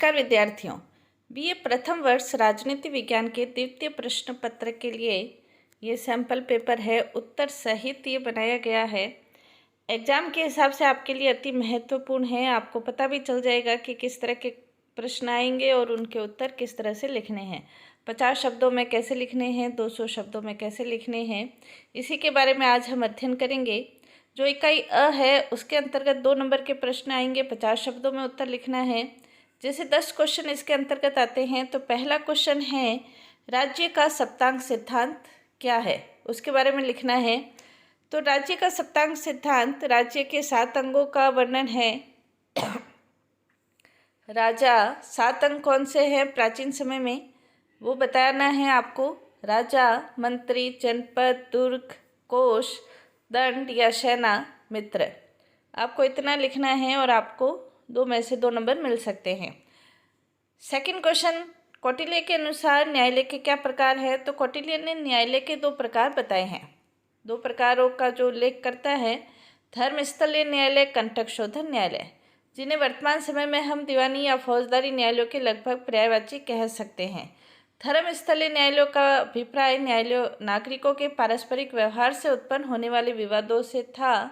नमस्कार विद्यार्थियों। बीए प्रथम वर्ष राजनीति विज्ञान के द्वितीय प्रश्न पत्र के लिए ये सैंपल पेपर है। उत्तर सहित ये बनाया गया है। एग्ज़ाम के हिसाब से आपके लिए अति महत्वपूर्ण है। आपको पता भी चल जाएगा कि किस तरह के प्रश्न आएंगे और उनके उत्तर किस तरह से लिखने हैं। 50 शब्दों में कैसे लिखने हैं, 200 शब्दों में कैसे लिखने हैं, इसी के बारे में आज हम अध्ययन करेंगे। जो इकाई अ है उसके अंतर्गत 2 नंबर के प्रश्न आएंगे। 50 शब्दों में उत्तर लिखना है। जैसे 10 क्वेश्चन इसके अंतर्गत आते हैं, तो पहला क्वेश्चन है राज्य का सप्तांक सिद्धांत क्या है, उसके बारे में लिखना है। तो राज्य का सप्तांक सिद्धांत राज्य के 7 अंगों का वर्णन है। राजा 7 अंग कौन से हैं प्राचीन समय में, वो बताना है आपको। राजा, मंत्री, जनपद, दुर्ग, कोष, दंड या सेना, मित्र। आपको इतना लिखना है और आपको 2 में से 2 नंबर मिल सकते हैं। सेकंड क्वेश्चन, कौटिल्य के अनुसार न्यायालय के क्या प्रकार है। तो कौटिल्य ने न्यायालय के 2 प्रकार बताए हैं। 2 प्रकारों का जो उल्लेख करता है, धर्मस्थलीय न्यायालय, कंटक शोधन न्यायालय, जिन्हें वर्तमान समय में हम दीवानी या फौजदारी न्यायालयों के लगभग पर्यायवाची कह सकते हैं। धर्मस्थलीय न्यायालयों का अभिप्राय न्यायालयों नागरिकों के पारस्परिक व्यवहार से उत्पन्न होने वाले विवादों से था,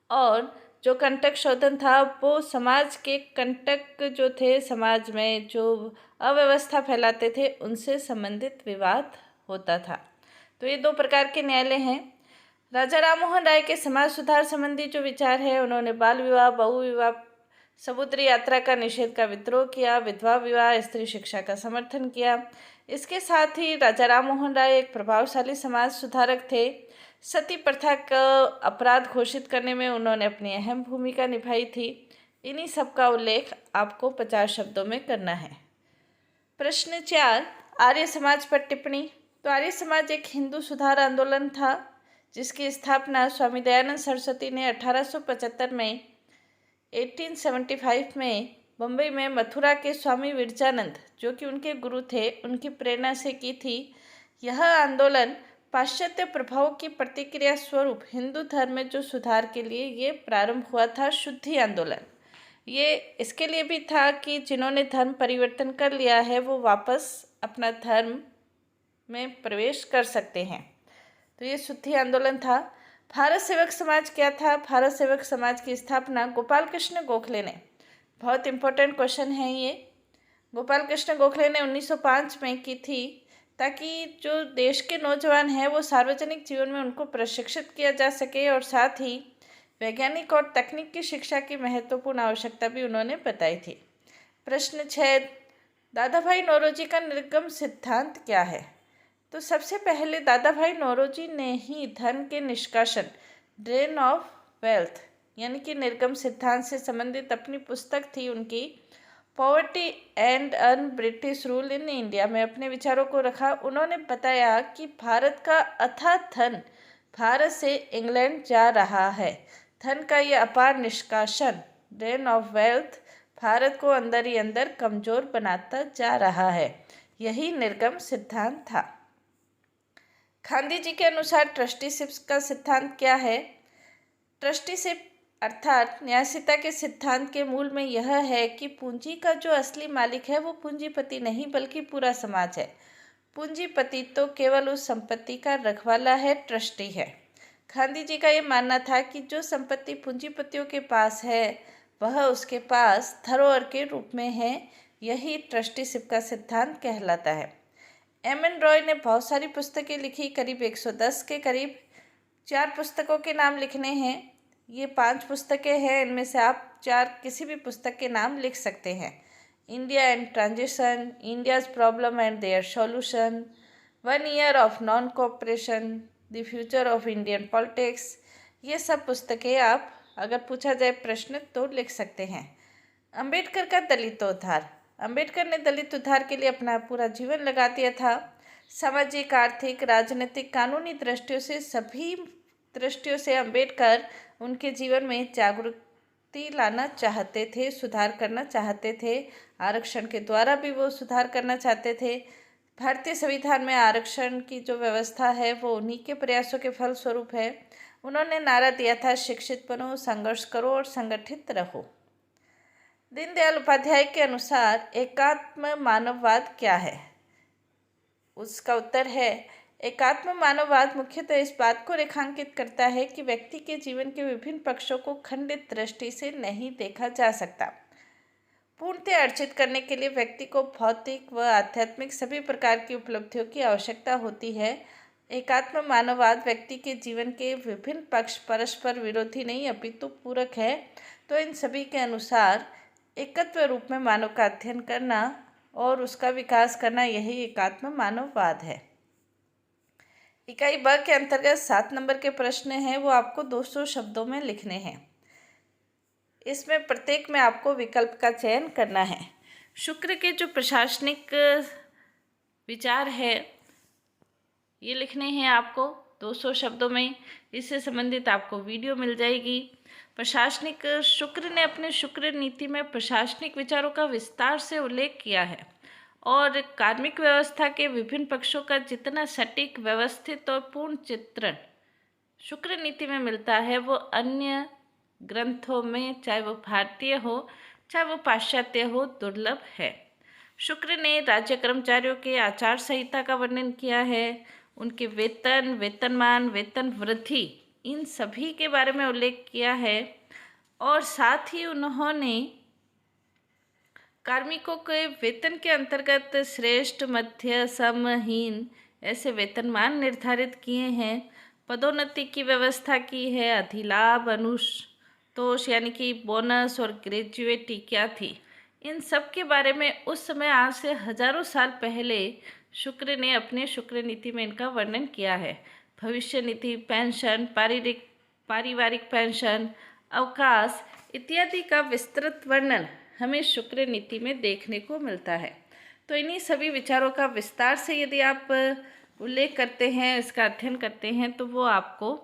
और जो कंटक शोधन था वो समाज के कंटक जो थे, समाज में जो अव्यवस्था फैलाते थे, उनसे संबंधित विवाद होता था। तो ये 2 प्रकार के न्यायालय हैं। राजा राममोहन राय के समाज सुधार संबंधी जो विचार है, उन्होंने बाल विवाह, बहु विवाह, समुद्री यात्रा का निषेध का विद्रोह किया, विधवा विवाह, स्त्री शिक्षा का समर्थन किया। इसके साथ ही राजा राममोहन राय एक प्रभावशाली समाज सुधारक थे। सती प्रथा का अपराध घोषित करने में उन्होंने अपनी अहम भूमिका निभाई थी। इन्हीं सब का उल्लेख आपको 50 शब्दों में करना है। प्रश्न 4, आर्य समाज पर टिप्पणी। तो आर्य समाज एक हिंदू सुधार आंदोलन था, जिसकी स्थापना स्वामी दयानंद सरस्वती ने 1875 में 1875 में बम्बई में मथुरा के स्वामी विरजानंद, जो कि उनके गुरु थे, उनकी प्रेरणा से की थी। यह आंदोलन पाश्चात्य प्रभाव की प्रतिक्रिया स्वरूप हिंदू धर्म में जो सुधार के लिए ये प्रारंभ हुआ था, शुद्धि आंदोलन। ये इसके लिए भी था कि जिन्होंने धर्म परिवर्तन कर लिया है वो वापस अपना धर्म में प्रवेश कर सकते हैं। तो ये शुद्धि आंदोलन था। भारत सेवक समाज क्या था। भारत सेवक समाज की स्थापना गोपाल कृष्ण गोखले ने, बहुत इंपॉर्टेंट क्वेश्चन है ये, गोपाल कृष्ण गोखले ने 1905 में की थी, ताकि जो देश के नौजवान हैं वो सार्वजनिक जीवन में उनको प्रशिक्षित किया जा सके, और साथ ही वैज्ञानिक और तकनीक की शिक्षा की महत्वपूर्ण आवश्यकता भी उन्होंने बताई थी। प्रश्न 6, दादा भाई नौरोजी का निर्गम सिद्धांत क्या है। तो सबसे पहले दादा भाई नौरोजी ने ही धन के निष्कासन, ड्रेन ऑफ वेल्थ, यानी कि निर्गम सिद्धांत से संबंधित अपनी पुस्तक थी उनकी, poverty and un British rule in India, में अपने विचारों को रखा। उन्होंने बताया कि भारत का अथाह धन भारत से इंग्लैंड जा रहा है। धन का ये अपार निष्कासन, ड्रेन ऑफ वेल्थ, भारत को अंदर ही अंदर कमजोर बनाता जा रहा है। यही निर्गम सिद्धांत था। गांधी जी के अनुसार ट्रस्टीशिप का सिद्धांत क्या है। ट्रस्टीशिप अर्थात न्यायशीलता के सिद्धांत के मूल में यह है कि पूंजी का जो असली मालिक है वो पूंजीपति नहीं बल्कि पूरा समाज है। पूंजीपति तो केवल उस संपत्ति का रखवाला है, ट्रस्टी है। गांधी जी का ये मानना था कि जो संपत्ति पूंजीपतियों के पास है वह उसके पास धरोहर के रूप में है। यही ट्रस्टीशिप का सिद्धांत कहलाता है। एम.एन. रॉय ने बहुत सारी पुस्तकें लिखी, करीब 110 के करीब। 4 पुस्तकों के नाम लिखने हैं। ये 5 पुस्तकें हैं, इनमें से आप 4 किसी भी पुस्तक के नाम लिख सकते हैं। India and transition, India's problem and their solution, 1 year of non cooperation, the future of Indian politics. ये सब पुस्तकें आप अगर पूछा जाए प्रश्न तो लिख सकते हैं। अंबेडकर का दलितोद्धार। अंबेडकर ने दलित उद्धार के लिए अपना पूरा जीवन लगा दिया था। सामाजिक, आर्थिक, राजनीतिक, कानूनी दृष्टियों से, सभी दृष्टियों से अंबेडकर उनके जीवन में जागृति लाना चाहते थे, सुधार करना चाहते थे। आरक्षण के द्वारा भी वो सुधार करना चाहते थे। भारतीय संविधान में आरक्षण की जो व्यवस्था है वो उन्हीं के प्रयासों के फलस्वरूप है। उन्होंने नारा दिया था, शिक्षित बनो, संघर्ष करो और संगठित रहो। दीनदयाल उपाध्याय के अनुसार एकात्म मानववाद क्या है? उसका उत्तर है, एकात्म मानववाद मुख्यतः इस बात को रेखांकित करता है कि व्यक्ति के जीवन के विभिन्न पक्षों को खंडित दृष्टि से नहीं देखा जा सकता। पूर्णतः अर्जित करने के लिए व्यक्ति को भौतिक व आध्यात्मिक सभी प्रकार की उपलब्धियों की आवश्यकता होती है। एकात्म मानववाद व्यक्ति के जीवन के विभिन्न पक्ष परस्पर विरोधी नहीं अपितु पूरक है। तो इन सभी के अनुसार एकत्व रूप में मानव का अध्ययन करना और उसका विकास करना, यही एकात्म मानववाद है। इकाई ब के अंतर्गत 7 नंबर के प्रश्न हैं, वो आपको 200 शब्दों में लिखने हैं। इसमें प्रत्येक में आपको विकल्प का चयन करना है। शुक्र के जो प्रशासनिक विचार है ये लिखने हैं आपको 200 शब्दों में। इससे संबंधित आपको वीडियो मिल जाएगी। प्रशासनिक शुक्र ने अपने शुक्र नीति में प्रशासनिक विचारों का विस्तार से उल्लेख किया है और कार्मिक व्यवस्था के विभिन्न पक्षों का जितना सटीक, व्यवस्थित और पूर्ण चित्रण शुक्र नीति में मिलता है वो अन्य ग्रंथों में, चाहे वो भारतीय हो चाहे वो पाश्चात्य हो, दुर्लभ है। शुक्र ने राज्य कर्मचारियों के आचार संहिता का वर्णन किया है, उनके वेतन, वेतनमान, वेतन वृद्धि, इन सभी के बारे में उल्लेख किया है और साथ ही उन्होंने कार्मिकों के वेतन के अंतर्गत श्रेष्ठ, मध्य, सम, हीन ऐसे वेतनमान निर्धारित किए हैं। पदोन्नति की व्यवस्था की है। अधिलाभ, अनुतोष यानी कि बोनस और ग्रेजुएटी क्या थी, इन सब के बारे में उस समय आज से हजारों साल पहले शुक्र ने अपने शुक्र नीति में इनका वर्णन किया है। भविष्य निधि, पेंशन, पारिवारिक पेंशन, अवकाश इत्यादि का विस्तृत वर्णन हमें शुक्र नीति में देखने को मिलता है। तो इन्हीं सभी विचारों का विस्तार से यदि आप उल्लेख करते हैं, इसका अध्ययन करते हैं, तो वो आपको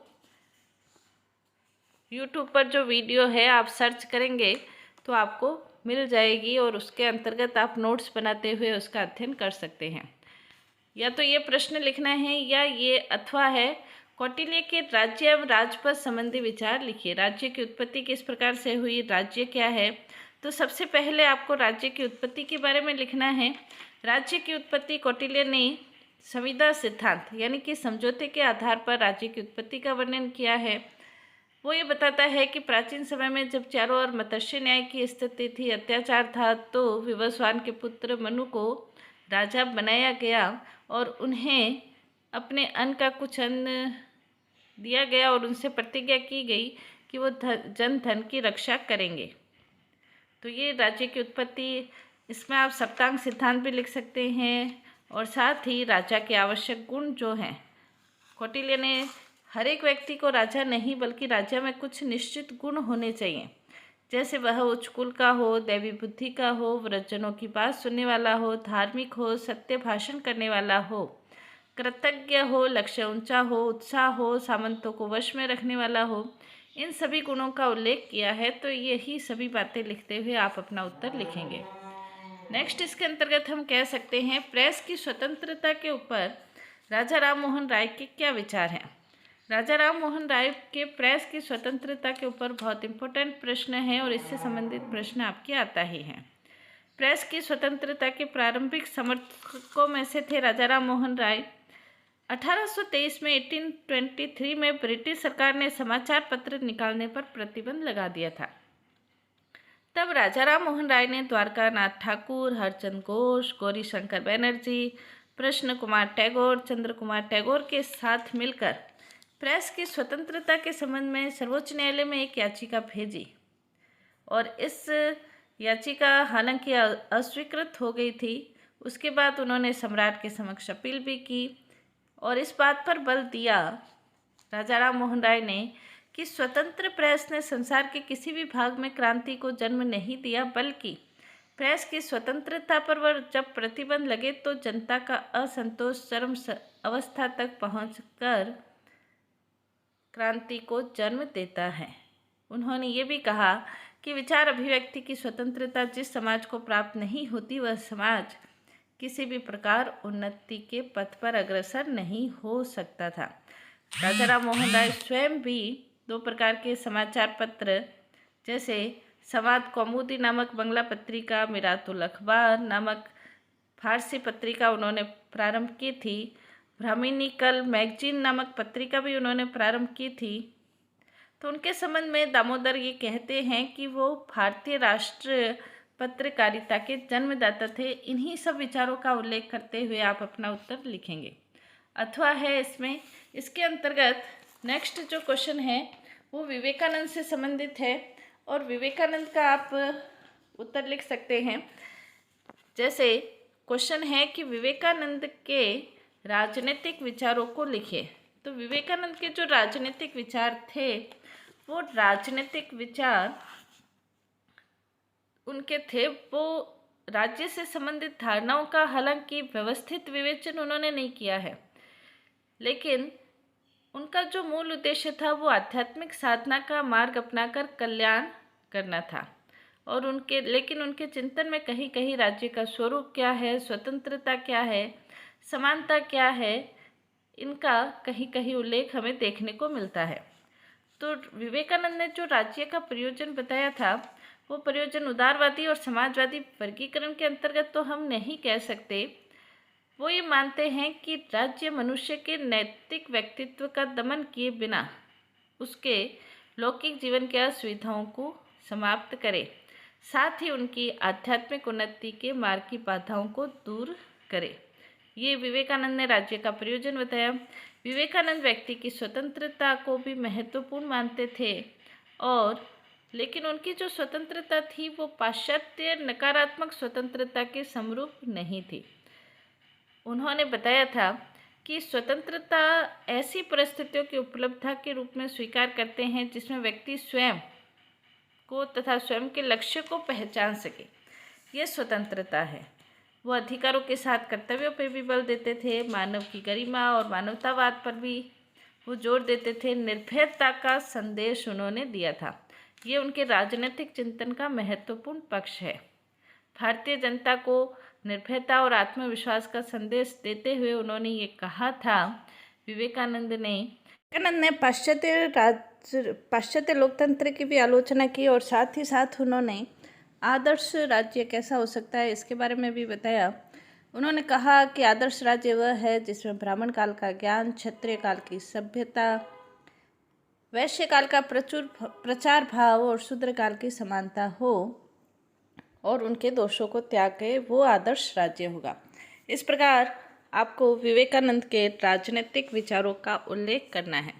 YouTube पर जो वीडियो है आप सर्च करेंगे तो आपको मिल जाएगी और उसके अंतर्गत आप नोट्स बनाते हुए उसका अध्ययन कर सकते हैं। या तो ये प्रश्न लिखना है या ये अथवा है, कौटिल्य के राज्य एवं राजपद संबंधी विचार लिखिए। राज्य की उत्पत्ति किस प्रकार से हुई, राज्य क्या है? तो सबसे पहले आपको राज्य की उत्पत्ति के बारे में लिखना है। राज्य की उत्पत्ति कौटिल्य ने संविदा सिद्धांत यानी कि समझौते के आधार पर राज्य की उत्पत्ति का वर्णन किया है। वो ये बताता है कि प्राचीन समय में जब चारों ओर मत्स्य न्याय की स्थिति थी, अत्याचार था, तो विवस्वान के पुत्र मनु को राजा बनाया गया और उन्हें अपने अन्न का कुछ अन्न दिया गया और उनसे प्रतिज्ञा की गई कि वो जन धन की रक्षा करेंगे। तो ये राज्य की उत्पत्ति, इसमें आप सप्तांग सिद्धांत भी लिख सकते हैं और साथ ही राजा के आवश्यक गुण जो हैं, कौटिल्य ने हर एक व्यक्ति को राजा नहीं बल्कि राज्य में कुछ निश्चित गुण होने चाहिए, जैसे वह उच्च कुल का हो, दैवी बुद्धि का हो, वृद्धजनों की बात सुनने वाला हो, धार्मिक हो, सत्य भाषण करने वाला हो, कृतज्ञ हो, लक्ष्य ऊंचा हो, उत्साह हो, सामंतों को वश में रखने वाला हो, इन सभी गुणों का उल्लेख किया है। तो यही सभी बातें लिखते हुए आप अपना उत्तर लिखेंगे। नेक्स्ट इसके अंतर्गत हम कह सकते हैं प्रेस की स्वतंत्रता के ऊपर राजा राम मोहन राय के क्या विचार हैं। राजा राम मोहन राय के प्रेस की स्वतंत्रता के ऊपर बहुत इंपॉर्टेंट प्रश्न है और इससे संबंधित प्रश्न आपके आता ही है। प्रेस की स्वतंत्रता के प्रारंभिक समर्थकों में से थे राजा राम मोहन राय। 1823 में 1823 में ब्रिटिश सरकार ने समाचार पत्र निकालने पर प्रतिबंध लगा दिया था। तब राजा राम मोहन राय ने द्वारका नाथ ठाकुर, हरचंद घोष, गौरी शंकर बैनर्जी, प्रश्न कुमार टैगोर, चंद्र कुमार टैगोर के साथ मिलकर प्रेस की स्वतंत्रता के संबंध में सर्वोच्च न्यायालय में एक याचिका भेजी और इस याचिका हालांकि अस्वीकृत हो गई थी। उसके बाद उन्होंने सम्राट के समक्ष अपील भी की और इस बात पर बल दिया राजा राम मोहन राय ने कि स्वतंत्र प्रेस ने संसार के किसी भी भाग में क्रांति को जन्म नहीं दिया, बल्कि प्रेस की स्वतंत्रता पर जब प्रतिबंध लगे तो जनता का असंतोष चरम अवस्था तक पहुंचकर क्रांति को जन्म देता है। उन्होंने ये भी कहा कि विचार अभिव्यक्ति की स्वतंत्रता जिस समाज को प्राप्त नहीं होती, वह समाज किसी भी प्रकार उन्नति के पथ पर अग्रसर नहीं हो सकता था। राजा राम मोहन राय स्वयं भी 2 प्रकार के समाचार पत्र जैसे समाद कौमुदी नामक बंगला पत्रिका, मिरातुल अखबार नामक फारसी पत्रिका उन्होंने प्रारंभ की थी। ब्राह्मणिकल मैगजीन नामक पत्रिका भी उन्होंने प्रारंभ की थी। तो उनके संबंध में दामोदर ये कहते हैं कि वो भारतीय राष्ट्र पत्रकारिता के जन्मदाता थे। इन्हीं सब विचारों का उल्लेख करते हुए आप अपना उत्तर लिखेंगे। अथवा है इसमें, इसके अंतर्गत नेक्स्ट जो क्वेश्चन है वो विवेकानंद से संबंधित है और विवेकानंद का आप उत्तर लिख सकते हैं। जैसे क्वेश्चन है कि विवेकानंद के राजनीतिक विचारों को लिखिए। तो विवेकानंद के जो राजनीतिक विचार थे वो राजनीतिक विचार उनके थे, वो राज्य से संबंधित धारणाओं का हालांकि व्यवस्थित विवेचन उन्होंने नहीं किया है, लेकिन उनका जो मूल उद्देश्य था वो आध्यात्मिक साधना का मार्ग अपनाकर कल्याण करना था। और लेकिन उनके चिंतन में कहीं कहीं राज्य का स्वरूप क्या है, स्वतंत्रता क्या है, समानता क्या है, इनका कहीं कहीं उल्लेख हमें देखने को मिलता है। तो विवेकानंद ने जो राज्य का प्रयोजन बताया था वो प्रयोजन उदारवादी और समाजवादी वर्गीकरण के अंतर्गत तो हम नहीं कह सकते। वो ये मानते हैं कि राज्य मनुष्य के नैतिक व्यक्तित्व का दमन किए बिना उसके लौकिक जीवन की असुविधाओं को समाप्त करे, साथ ही उनकी आध्यात्मिक उन्नति के मार्ग की बाधाओं को दूर करे। ये विवेकानंद ने राज्य का प्रयोजन बताया। विवेकानंद व्यक्ति की स्वतंत्रता को भी महत्वपूर्ण मानते थे, और लेकिन उनकी जो स्वतंत्रता थी वो पाश्चात्य नकारात्मक स्वतंत्रता के समरूप नहीं थी। उन्होंने बताया था कि स्वतंत्रता ऐसी परिस्थितियों की उपलब्धता के रूप में स्वीकार करते हैं जिसमें व्यक्ति स्वयं को तथा स्वयं के लक्ष्य को पहचान सके, यह स्वतंत्रता है। वो अधिकारों के साथ कर्तव्यों पर भी बल देते थे, मानव की गरिमा और मानवतावाद पर भी वो जोर देते थे। निर्भयता का संदेश उन्होंने दिया था। ये उनके राजनीतिक चिंतन का महत्वपूर्ण पक्ष है। भारतीय जनता को निर्भयता और आत्मविश्वास का संदेश देते हुए उन्होंने ये कहा था, विवेकानंद ने पाश्चात्य लोकतंत्र की भी आलोचना की और साथ ही साथ उन्होंने आदर्श राज्य कैसा हो सकता है इसके बारे में भी बताया। उन्होंने कहा कि आदर्श राज्य वह है जिसमें ब्राह्मण काल का ज्ञान, क्षत्रिय काल की सभ्यता, वैश्य काल का प्रचार भाव और शूद्र काल की समानता हो और उनके दोषों को त्याग के वो आदर्श राज्य होगा। इस प्रकार आपको विवेकानंद के राजनीतिक विचारों का उल्लेख करना है।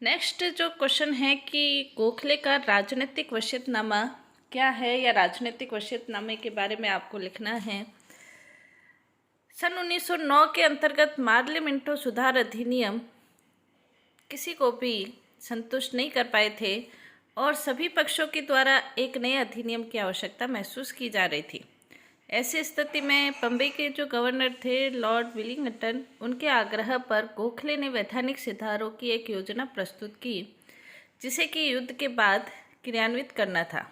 नेक्स्ट जो क्वेश्चन है कि गोखले का राजनीतिक वसीयतनामा क्या है, या राजनीतिक वसीयतनामे के बारे में आपको लिखना है। सन 1909 के अंतर्गत मार्ले मिंटो सुधार अधिनियम किसी को भी संतुष्ट नहीं कर पाए थे और सभी पक्षों के द्वारा एक नए अधिनियम की आवश्यकता महसूस की जा रही थी। ऐसी स्थिति में बम्बई के जो गवर्नर थे लॉर्ड विलिंगटन, उनके आग्रह पर गोखले ने वैधानिक सुधारों की एक योजना प्रस्तुत की जिसे कि युद्ध के बाद क्रियान्वित करना था।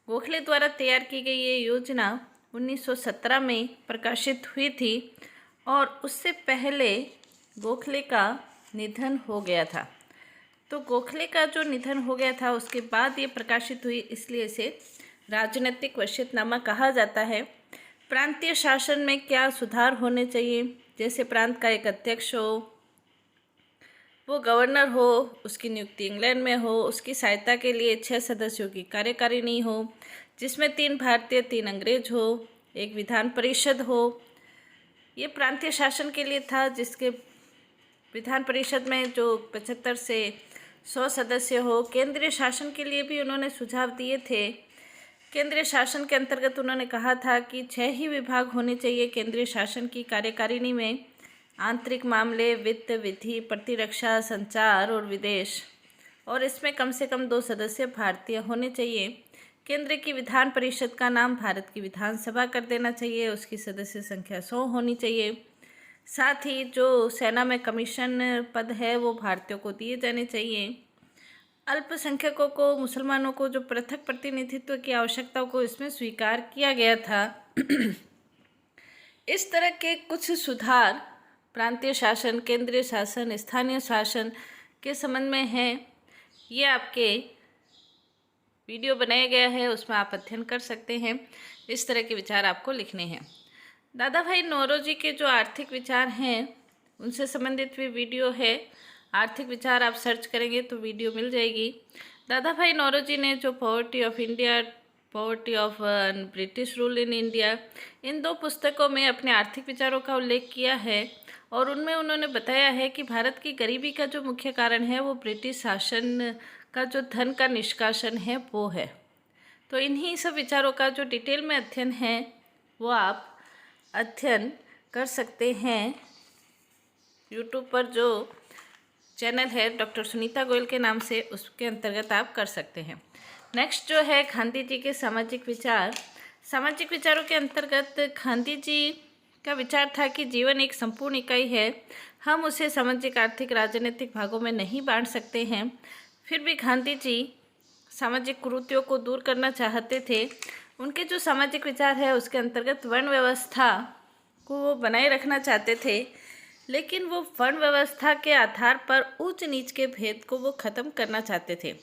गोखले द्वारा तैयार की गई ये योजना 1917 में प्रकाशित हुई थी और उससे पहले गोखले का निधन हो गया था। तो गोखले का जो निधन हो गया था उसके बाद ये प्रकाशित हुई, इसलिए इसे राजनीतिक वसीयतनामा कहा जाता है। प्रांतीय शासन में क्या सुधार होने चाहिए, जैसे प्रांत का एक अध्यक्ष हो, वो गवर्नर हो, उसकी नियुक्ति इंग्लैंड में हो, उसकी सहायता के लिए 6 सदस्यों की कार्यकारिणी हो जिसमें 3 भारतीय 3 अंग्रेज हो, एक विधान परिषद हो। ये प्रांतीय शासन के लिए था, जिसके विधान परिषद में जो 75 से 100 सदस्य हो। केंद्रीय शासन के लिए भी उन्होंने सुझाव दिए थे। केंद्रीय शासन के अंतर्गत उन्होंने कहा था कि 6 ही विभाग होने चाहिए केंद्रीय शासन की कार्यकारिणी में, आंतरिक मामले, वित्त, विधि, प्रतिरक्षा, संचार और विदेश, और इसमें कम से कम 2 सदस्य भारतीय होने चाहिए। केंद्र की विधान परिषद का नाम भारत की विधानसभा कर देना चाहिए, उसकी सदस्य संख्या 100 होनी चाहिए। साथ ही जो सेना में कमीशन पद है वो भारतीयों को दिए जाने चाहिए। अल्पसंख्यकों को, मुसलमानों को जो पृथक प्रतिनिधित्व की आवश्यकताओं को इसमें स्वीकार किया गया था। इस तरह के कुछ सुधार प्रांतीय शासन, केंद्रीय शासन, स्थानीय शासन के संबंध में हैं। ये आपके वीडियो बनाया गया है, उसमें आप अध्ययन कर सकते हैं। इस तरह के विचार आपको लिखने हैं। दादा भाई नौरोजी के जो आर्थिक विचार हैं उनसे संबंधित भी वीडियो है। आर्थिक विचार आप सर्च करेंगे तो वीडियो मिल जाएगी। दादा भाई नौरोजी ने जो poverty of India, poverty of British rule in India, इन 2 पुस्तकों में अपने आर्थिक विचारों का उल्लेख किया है और उनमें उन्होंने बताया है कि भारत की गरीबी का जो मुख्य कारण है वो ब्रिटिश शासन का जो धन का निष्कासन है वो है। तो इन्हीं सब विचारों का जो डिटेल में अध्ययन है वो आप अध्ययन कर सकते हैं। यूट्यूब पर जो चैनल है डॉक्टर सुनीता गोयल के नाम से, उसके अंतर्गत आप कर सकते हैं। नेक्स्ट जो है गांधी जी के सामाजिक विचार। सामाजिक विचारों के अंतर्गत गांधी जी का विचार था कि जीवन एक संपूर्ण इकाई है, हम उसे सामाजिक, आर्थिक, राजनीतिक भागों में नहीं बांट सकते हैं। फिर भी गांधी जी सामाजिक कुरीतियों को दूर करना चाहते थे। उनके जो सामाजिक विचार है उसके अंतर्गत वर्ण व्यवस्था को वो बनाए रखना चाहते थे, लेकिन वो वर्ण व्यवस्था के आधार पर ऊंच नीच के भेद को वो ख़त्म करना चाहते थे।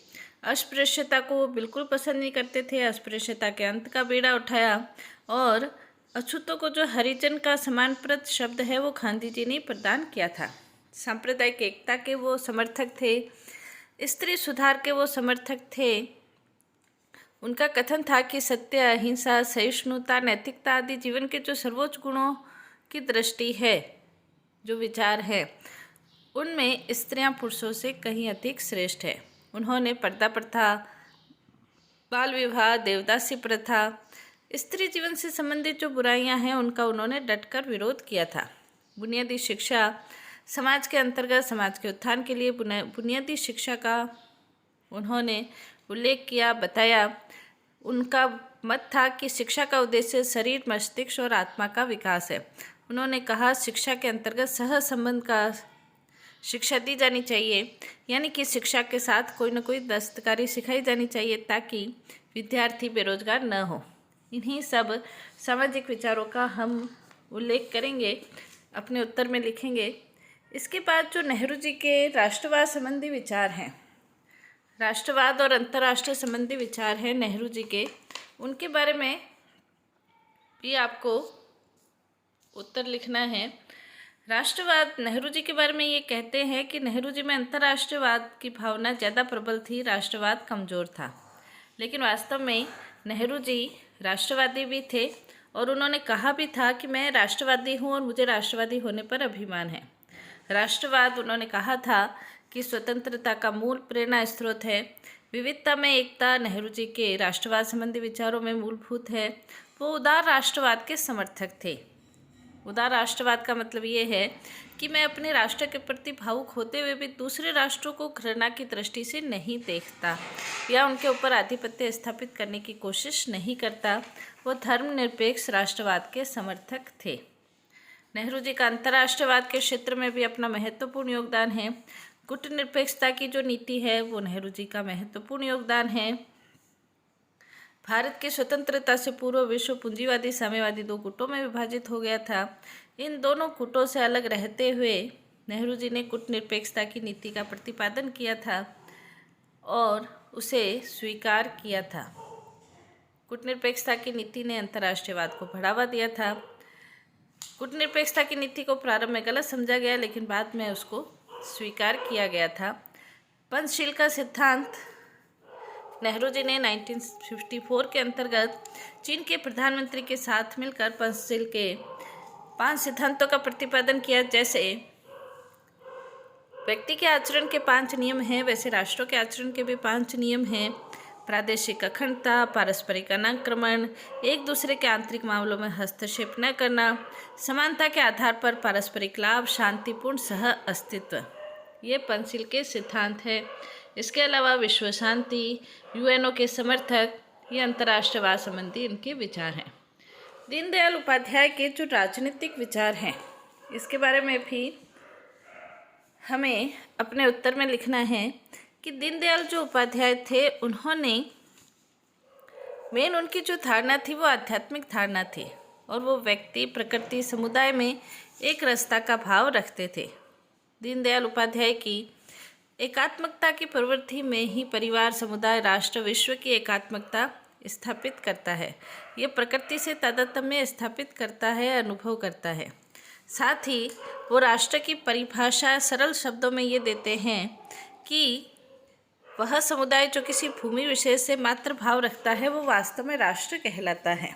अस्पृश्यता को वो बिल्कुल पसंद नहीं करते थे। अस्पृश्यता के अंत का बीड़ा उठाया और अछूतों को जो हरिजन का सम्मानप्रद शब्द है वो गांधी जी ने प्रदान किया था। सांप्रदायिक एकता के वो समर्थक थे, स्त्री सुधार के वो समर्थक थे। उनका कथन था कि सत्य, अहिंसा, सहिष्णुता, नैतिकता आदि जीवन के जो सर्वोच्च गुणों की दृष्टि है, जो विचार है, उनमें स्त्रियां पुरुषों से कहीं अधिक श्रेष्ठ है। उन्होंने पर्दा प्रथा, बाल विवाह, देवदासी प्रथा, स्त्री जीवन से संबंधित जो बुराइयां हैं उनका उन्होंने डटकर विरोध किया था। बुनियादी शिक्षा समाज के अंतर्गत समाज के उत्थान के लिए बुनियादी शिक्षा का उन्होंने उल्लेख किया, बताया। उनका मत था कि शिक्षा का उद्देश्य शरीर, मस्तिष्क और आत्मा का विकास है। उन्होंने कहा शिक्षा के अंतर्गत सह संबंध का शिक्षा दी जानी चाहिए, यानी कि शिक्षा के साथ कोई न कोई दस्तकारी सिखाई जानी चाहिए ताकि विद्यार्थी बेरोजगार न हो। इन्हीं सब सामाजिक विचारों का हम उल्लेख करेंगे, अपने उत्तर में लिखेंगे। इसके बाद जो नेहरू जी के राष्ट्रवाद संबंधी विचार हैं, राष्ट्रवाद और अंतर्राष्ट्रीय संबंधी विचार हैं नेहरू जी के, उनके बारे में भी आपको उत्तर लिखना है। राष्ट्रवाद, नेहरू जी के बारे में ये कहते हैं कि नेहरू जी में अंतर्राष्ट्रीयवाद की भावना ज़्यादा प्रबल थी, राष्ट्रवाद कमज़ोर था। लेकिन वास्तव में नेहरू जी राष्ट्रवादी भी थे और उन्होंने कहा भी था कि मैं राष्ट्रवादी हूँ और मुझे राष्ट्रवादी होने पर अभिमान है। राष्ट्रवाद, उन्होंने कहा था कि स्वतंत्रता का मूल प्रेरणा स्रोत है, विविधता में एकता नेहरू जी के राष्ट्रवाद संबंधी विचारों में मूलभूत है। वो उदार राष्ट्रवाद के समर्थक थे। उदार राष्ट्रवाद का मतलब ये है कि मैं अपने राष्ट्र के प्रति भावुक होते हुए भी दूसरे राष्ट्रों को घृणा की दृष्टि से नहीं देखता या उनके ऊपर आधिपत्य स्थापित करने की कोशिश नहीं करता। वो धर्मनिरपेक्ष राष्ट्रवाद के समर्थक थे। नेहरू जी का अंतर्राष्ट्रवाद के क्षेत्र में भी अपना महत्वपूर्ण योगदान है। गुटनिरपेक्षता की जो नीति है वो नेहरू जी का महत्वपूर्ण योगदान है। भारत की स्वतंत्रता से पूर्व विश्व पूंजीवादी साम्यवादी 2 गुटों में विभाजित हो गया था। इन दोनों गुटों से अलग रहते हुए नेहरू जी ने गुटनिरपेक्षता की नीति का प्रतिपादन किया था और उसे स्वीकार किया था। गुटनिरपेक्षता की नीति ने अंतर्राष्ट्रीयवाद को बढ़ावा दिया था। गुटनिरपेक्षता की नीति को प्रारंभ में गलत समझा गया, लेकिन बाद में उसको स्वीकार किया गया था। पंचशील का सिद्धांत नेहरू जी ने 1954 के अंतर्गत चीन के प्रधानमंत्री के साथ मिलकर पंचशील के 5 सिद्धांतों का प्रतिपादन किया। जैसे व्यक्ति के आचरण के 5 नियम हैं, वैसे राष्ट्रों के आचरण के भी 5 नियम हैं। प्रादेशिक अखंडता, पारस्परिक अनाक्रमण, एक दूसरे के आंतरिक मामलों में हस्तक्षेप न करना, समानता के आधार पर पारस्परिक लाभ, शांतिपूर्ण सह अस्तित्व, ये पंचशील के सिद्धांत है। इसके अलावा विश्व शांति, यूएनओ के समर्थक, ये अंतर्राष्ट्रीयवाद संबंधी इनके विचार हैं। दीनदयाल उपाध्याय के जो राजनीतिक विचार हैं, इसके बारे में भी हमें अपने उत्तर में लिखना है कि दीनदयाल जो उपाध्याय थे, उन्होंने मेन उनकी जो धारणा थी वो आध्यात्मिक धारणा थी और वो व्यक्ति, प्रकृति, समुदाय में एक रसता का भाव रखते थे। दीनदयाल उपाध्याय की एकात्मकता की प्रवृत्ति में ही परिवार, समुदाय, राष्ट्र, विश्व की एकात्मकता स्थापित करता है। ये प्रकृति से तादात्म्य स्थापित करता है, अनुभव करता है। साथ ही वो राष्ट्र की परिभाषा सरल शब्दों में ये देते हैं कि वह समुदाय जो किसी भूमि विशेष से मात्र भाव रखता है वो वास्तव में राष्ट्र कहलाता है।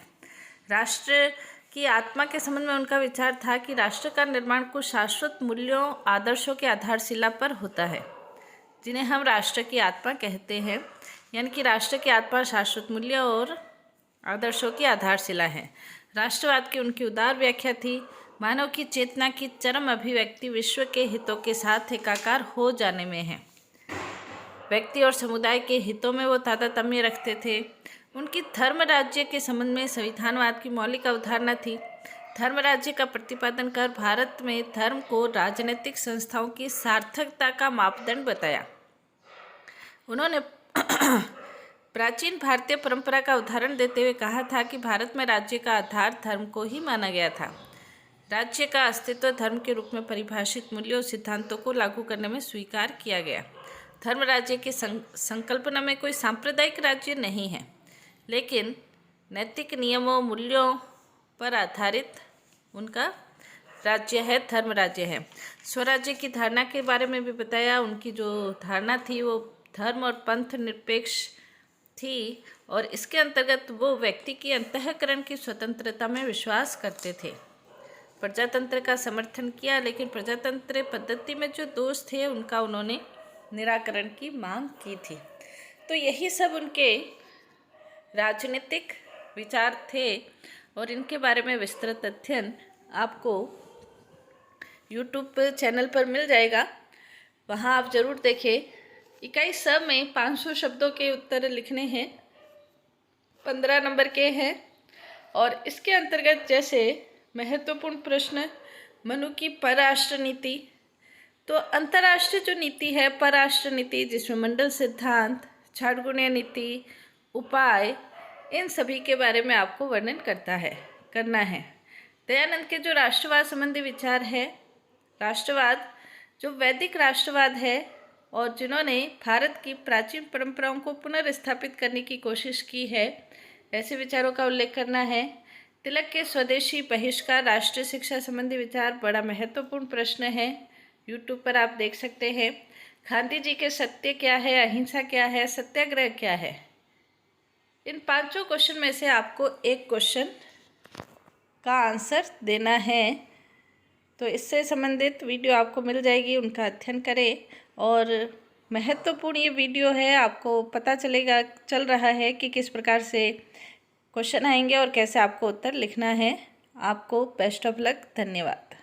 राष्ट्र की आत्मा के संबंध में उनका विचार था कि राष्ट्र का निर्माण कुछ शाश्वत मूल्यों, आदर्शों के आधारशिला पर होता है, जिन्हें हम राष्ट्र की आत्मा कहते हैं। यानी कि राष्ट्र की आत्मा शाश्वत मूल्य और आदर्शों की आधारशिला है। राष्ट्रवाद की उनकी उदार व्याख्या थी, मानव की चेतना की चरम अभिव्यक्ति विश्व के हितों के साथ एकाकार हो जाने में है। व्यक्ति और समुदाय के हितों में वो तादात्म्य रखते थे। उनकी धर्म राज्य के संबंध में संविधानवाद की मौलिक अवधारणा थी। धर्म राज्य का प्रतिपादन कर भारत में धर्म को राजनीतिक संस्थाओं की सार्थकता का मापदंड बताया। उन्होंने प्राचीन भारतीय परंपरा का उदाहरण देते हुए कहा था कि भारत में राज्य का आधार धर्म को ही माना गया था। राज्य का अस्तित्व धर्म के रूप में परिभाषित मूल्यों और सिद्धांतों को लागू करने में स्वीकार किया गया। धर्म राज्य की संकल्पना में कोई सांप्रदायिक राज्य नहीं है, लेकिन नैतिक नियमों, मूल्यों पर आधारित उनका राज्य है, धर्म राज्य है। स्वराज्य की धारणा के बारे में भी बताया। उनकी जो धारणा थी वो धर्म और पंथ निरपेक्ष थी और इसके अंतर्गत वो व्यक्ति की अंतःकरण की स्वतंत्रता में विश्वास करते थे। प्रजातंत्र का समर्थन किया, लेकिन प्रजातंत्र पद्धति में जो दोष थे उनका उन्होंने निराकरण की मांग की थी। तो यही सब उनके राजनीतिक विचार थे और इनके बारे में विस्तृत अध्ययन आपको YouTube चैनल पर मिल जाएगा, वहाँ आप ज़रूर देखें। इकाई स में 500 शब्दों के उत्तर लिखने हैं, 15 नंबर के हैं और इसके अंतर्गत जैसे महत्वपूर्ण प्रश्न, मनु की परराष्ट्र नीति, तो अंतर्राष्ट्रीय जो नीति है परराष्ट्र नीति, जिसमें मंडल सिद्धांत, छाड़गुणीय नीति, उपाय, इन सभी के बारे में आपको वर्णन करना है। दयानंद के जो राष्ट्रवाद संबंधी विचार है, राष्ट्रवाद जो वैदिक राष्ट्रवाद है और जिन्होंने भारत की प्राचीन परंपराओं को पुनर्स्थापित करने की कोशिश की है, ऐसे विचारों का उल्लेख करना है। तिलक के स्वदेशी बहिष्कार, राष्ट्रीय शिक्षा संबंधी विचार बड़ा महत्वपूर्ण प्रश्न है, YouTube पर आप देख सकते हैं। गांधी जी के सत्य क्या है, अहिंसा क्या है, सत्याग्रह क्या है। इन 5 क्वेश्चन में से आपको एक क्वेश्चन का आंसर देना है। तो इससे संबंधित वीडियो आपको मिल जाएगी, उनका अध्ययन करें। और महत्वपूर्ण ये वीडियो है, आपको पता चल रहा है कि किस प्रकार से क्वेश्चन आएंगे और कैसे आपको उत्तर लिखना है। आपको बेस्ट ऑफ लक। धन्यवाद।